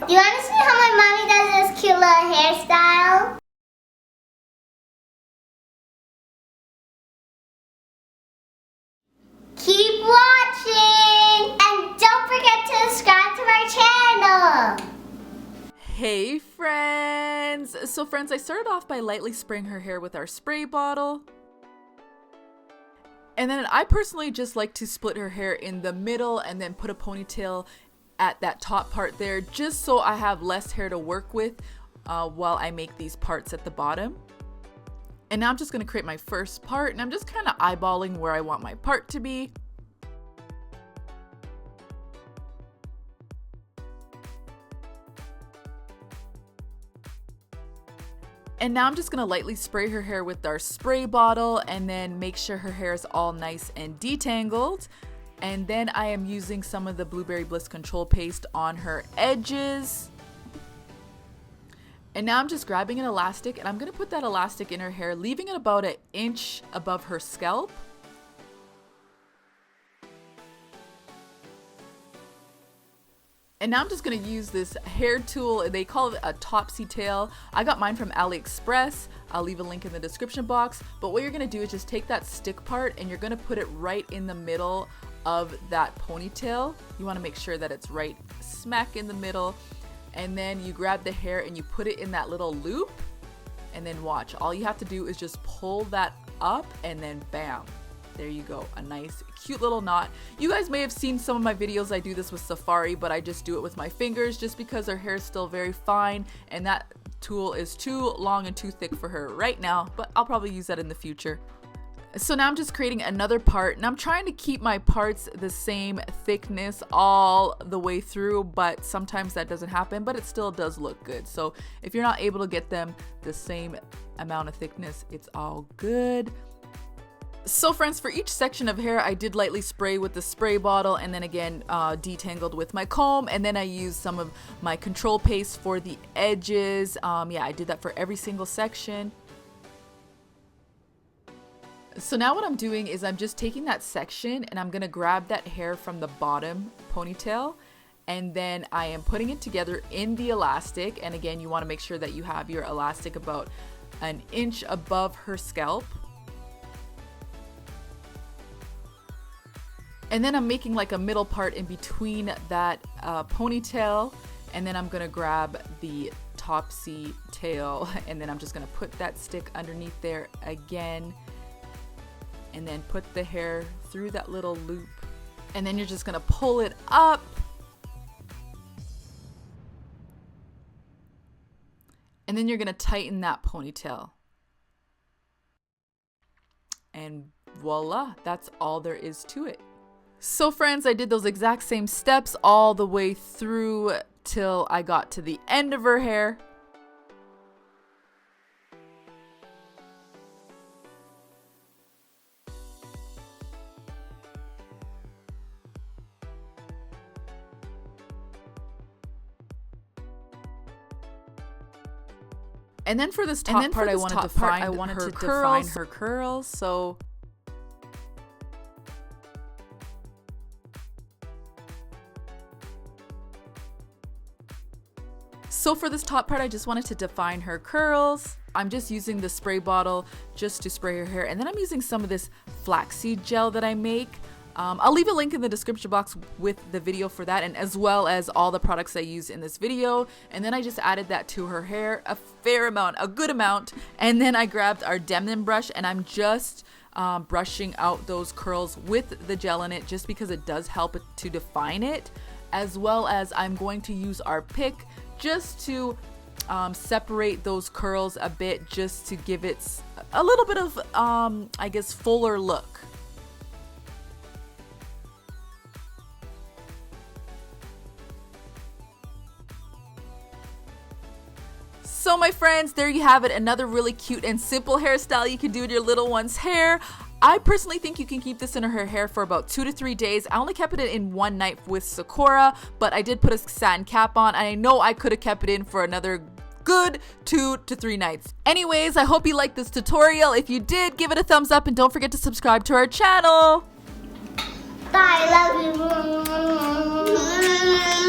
Do you want to see how my mommy does this cute little hairstyle? Keep watching! And don't forget to subscribe to my channel! Hey friends! So friends, I started off by lightly spraying her hair with our spray bottle. And then I personally just like to split her hair in the middle and then put a ponytail at that top part there, just so I have less hair to work with while I make these parts at the bottom. And now I'm just going to create my first part, and I'm just kind of eyeballing where I want my part to be. And now I'm just going to lightly spray her hair with our spray bottle and then make sure her hair is all nice and detangled. And then I am using some of the Blueberry Bliss Control Paste on her edges. And now I'm just grabbing an elastic and I'm going to put that elastic in her hair, leaving it about an inch above her scalp. And now I'm just going to use this hair tool. They call it a Topsy tail. I got mine from AliExpress. I'll leave a link in the description box. But what you're going to do is just take that stick part and you're going to put it right in the middle of that ponytail. You want to make sure that it's right smack in the middle. And then you grab the hair and you put it in that little loop. And then watch. All you have to do is just pull that up and then bam. There you go, a nice cute little knot. You guys may have seen some of my videos. I do this with Sefari, but I just do it with my fingers just because her hair is still very fine and that tool is too long and too thick for her right now, but I'll probably use that in the future. So now I'm just creating another part and I'm trying to keep my parts the same thickness all the way through, but sometimes that doesn't happen, but it still does look good. So if you're not able to get them the same amount of thickness, it's all good. So friends, for each section of hair, I did lightly spray with the spray bottle and then again detangled with my comb, and then I used some of my control paste for the edges. Yeah, I did that for every single section. So now what I'm doing is I'm just taking that section and I'm gonna grab that hair from the bottom ponytail and then I am putting it together in the elastic. And again, you wanna make sure that you have your elastic about an inch above her scalp. And then I'm making like a middle part in between that ponytail, and then I'm gonna grab the Topsy tail and then I'm just gonna put that stick underneath there again and then put the hair through that little loop, and then you're just gonna pull it up and then you're gonna tighten that ponytail, and voila, that's all there is to it. So friends, I did those exact same steps all the way through till I got to the end of her hair. And then for this top part, I wanted to define her curls. So for this top part, I just wanted to define her curls. I'm just using the spray bottle just to spray her hair. And then I'm using some of this flaxseed gel that I make. I'll leave a link in the description box with the video for that, and as well as all the products I use in this video. And then I just added that to her hair, a fair amount, a good amount. And then I grabbed our Demnon brush and I'm just brushing out those curls with the gel in it, just because it does help to define it. As well as I'm going to use our pick just to separate those curls a bit, just to give it a little bit of, I guess, fuller look. So my friends, there you have it, another really cute and simple hairstyle you can do with your little one's hair. I personally think you can keep this in her hair for about 2 to 3 days. I only kept it in one night with Sekora, but I did put a satin cap on, and I know I could have kept it in for another good 2 to 3 nights. Anyways, I hope you liked this tutorial. If you did, give it a thumbs up and don't forget to subscribe to our channel. Bye, love you.